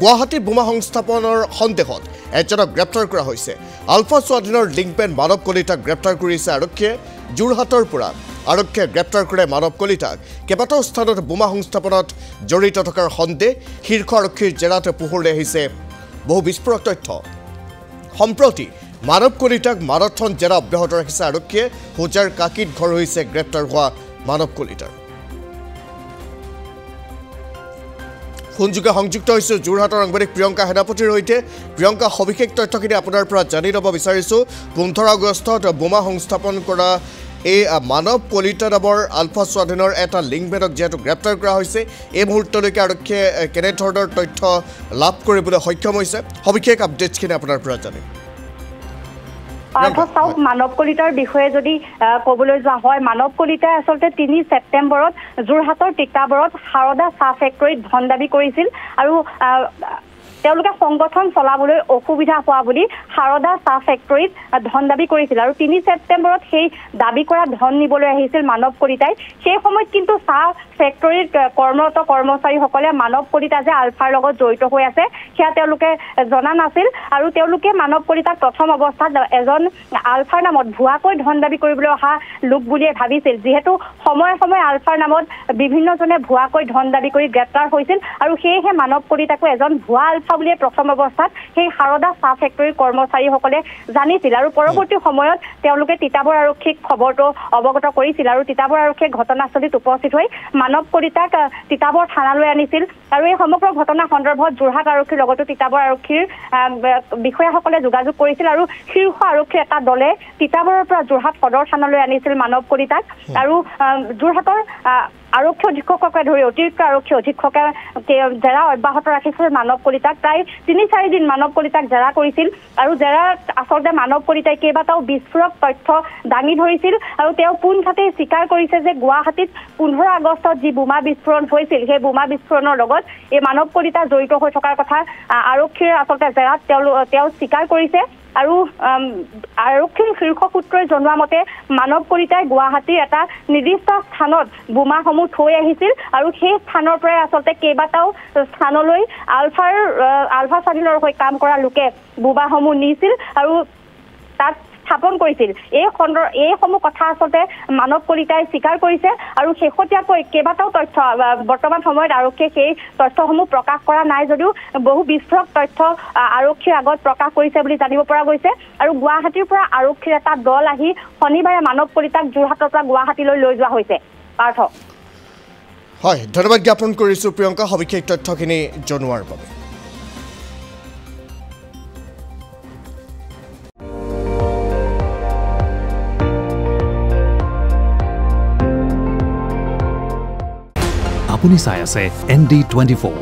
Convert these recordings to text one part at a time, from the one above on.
গুৱাহাটী বোমা সংস্থাপনৰ সন্দেহত এজনক গ্ৰেপ্তাৰ কৰা হৈছে। আলফা স্বাধীনৰ লিংকপেন মানৱ কলিতাক গ্ৰেপ্তাৰ কৰিছে আৰক্ষীয়ে। যোৰহাটৰ পৰা আৰক্ষীয়ে গ্ৰেপ্তাৰ কৰে মানৱ কলিতাক। কেইবাটাও স্থানত বোমা সংস্থাপনত জড়িত থকাৰ সন্দেহ। শীৰ্ষ আৰক্ষীৰ জেৰাত পোহৰলৈ আহিছে বহু বিস্ফোৰক তথ্য। সম্প্ৰতি মানৱ কলিতাক মাৰাথন জেৰা অব্যাহত ৰাখিছে আৰক্ষীয়ে। হোজাৰ কাকিত ঘৰ হৈছে গ্ৰেপ্তাৰ হোৱা মানৱ কলিতাৰ। ফোনযোগে সংযুক্ত হৈছে যোৰহাটৰ সাংবাদিক প্ৰিয়ংকা সেনাপতিৰ সৈতে। প্ৰিয়ংকা, সবিশেষ তথ্যখিনি আপোনাৰ পৰা জানি ল'ব বিচাৰিছোঁ। 15 আগষ্টত বোমা সংস্থাপন কৰা এই মানৱ কলিতা নামৰ আলফা স্বাধীনৰ এটা লিংকমেনক যিহেতু গ্ৰেপ্তাৰ কৰা হৈছে, এই মুহূৰ্তলৈকে আৰক্ষীয়ে কেনেধৰণৰ তথ্য লাভ কৰিবলৈ সক্ষম হৈছে, সবিশেষ আপডেটছখিনি আপোনাৰ পৰা জানিম। চাওক, মানৱ কলিতাৰ বিষয়ে যদি ক'বলৈ যোৱা হয়, মানৱ কলিতাই আচলতে 3 ছেপ্টেম্বৰত যোৰহাটৰ তিতাবৰত সাৰদা চাহ ফেক্টৰীত ধন দাবী কৰিছিল আৰু তেওঁলোকে সংগঠন চলাবলৈ অসুবিধা হোৱা বুলি সাৰদা চাহ ফেক্টৰীত ধন দাবী কৰিছিল আৰু 3 ছেপ্টেম্বৰত সেই দাবী কৰা ধন নিবলৈ আহিছিল মানৱ কলিতাই। সেই সময়ত কিন্তু চাহ ফেক্টৰীত কৰ্মৰত কৰ্মচাৰীসকলে মানৱ কলিতা যে আলফাৰ লগত জড়িত হৈ আছে সেয়া তেওঁলোকে জনা নাছিল আৰু তেওঁলোকে মানৱ কলিতাক প্ৰথম অৱস্থাত এজন আলফাৰ নামত ভুৱাকৈ ধন দাবী কৰিবলৈ অহা লোক বুলিয়ে ভাবিছিল। যিহেতু সময়ে সময়ে আলফাৰ নামত বিভিন্নজনে ভুৱাকৈ ধন দাবী কৰি গ্ৰেপ্তাৰ হৈছিল আৰু সেয়েহে মানৱ কলিতাকো এজন ভুৱা আলফা বুলিয়ে প্ৰথম অৱস্থাত সেই সাৰদা চাহ ফেক্টৰীৰ কৰ্মচাৰীসকলে জানিছিল আৰু পৰৱৰ্তী সময়ত তেওঁলোকে তিতাবৰ আৰক্ষীক খবৰটো অৱগত কৰিছিল আৰু তিতাবৰ আৰক্ষীয়ে ঘটনাস্থলীত উপস্থিত হৈ মানৱ কলিতাক তিতাবৰ থানালৈ আনিছিল আৰু এই সমগ্ৰ ঘটনা সন্দৰ্ভত যোৰহাট আৰক্ষীৰ লগতো তিতাবৰ আৰক্ষীৰ বিষয়াসকলে যোগাযোগ কৰিছিল আৰু শীৰ্ষ আৰক্ষীৰ এটা দলে তিতাবৰৰ পৰা যোৰহাট সদৰ থানালৈ আনিছিল মানৱ কলিতাক আৰু যোৰহাটৰ আৰক্ষী অধীক্ষককে ধৰি অতিৰিক্ত আৰক্ষী অধীক্ষকে জেৰা অব্যাহত ৰাখিছিল মানৱ কলিতাক। প্ৰায় 3-4 দিন মানৱ কলিতাক জেৰা কৰিছিল আৰু জেৰাত আচলতে মানৱ কলিতাই কেইবাটাও বিস্ফোৰক তথ্য দাঙি ধৰিছিল আৰু তেওঁ পোনঘাতেই স্বীকাৰ কৰিছে যে গুৱাহাটীত 15 আগষ্টত যি বোমা বিস্ফোৰণ হৈছিল সেই বোমা বিস্ফোৰণৰ লগত এই মানৱ কলিতা জড়িত হৈ থকাৰ কথা আৰক্ষীৰ আচলতে জেৰাত তেওঁ স্বীকাৰ কৰিছে আৰু আৰক্ষীৰ শীৰ্ষ সূত্ৰই জনোৱা মতে মানৱ কলিতাই গুৱাহাটীৰ এটা নিৰ্দিষ্ট স্থানত বোমাসমূহ থৈ আহিছিল আৰু সেই স্থানৰ পৰাই আচলতে কেইবাটাও স্থানলৈ আলফা স্বাধীনৰ হৈ কাম কৰা লোকে বোমাসমূহ নিছিল আৰু তাত স্থাপন কৰিছিল। এইসমূহ কথা আচলতে মানৱ কলিতাই স্বীকাৰ কৰিছে আৰু শেহতীয়াকৈ কেইবাটাও তথ্য বৰ্তমান সময়ত আৰক্ষীয়ে সেই তথ্যসমূহ প্ৰকাশ কৰা নাই যদিও বহু বিস্ফোৰক তথ্য আৰক্ষীৰ আগত প্ৰকাশ কৰিছে বুলি জানিব পৰা গৈছে আৰু গুৱাহাটীৰ পৰা আৰক্ষীৰ এটা দল আহি শনিবাৰে মানৱ কলিতাক যোৰহাটৰ পৰা গুৱাহাটীলৈ লৈ যোৱা হৈছে। পাৰ্থ, হয়, ধন্যবাদ জ্ঞাপন কৰিছোঁ প্ৰিয়ংকা সবিশেষ তথ্যখিনি জনোৱাৰ বাবে। আপুনি চাই আছে ND24,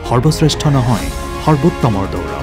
সৰ্বশ্ৰেষ্ঠ নহয় সৰ্বোত্তমৰ দৌৰ।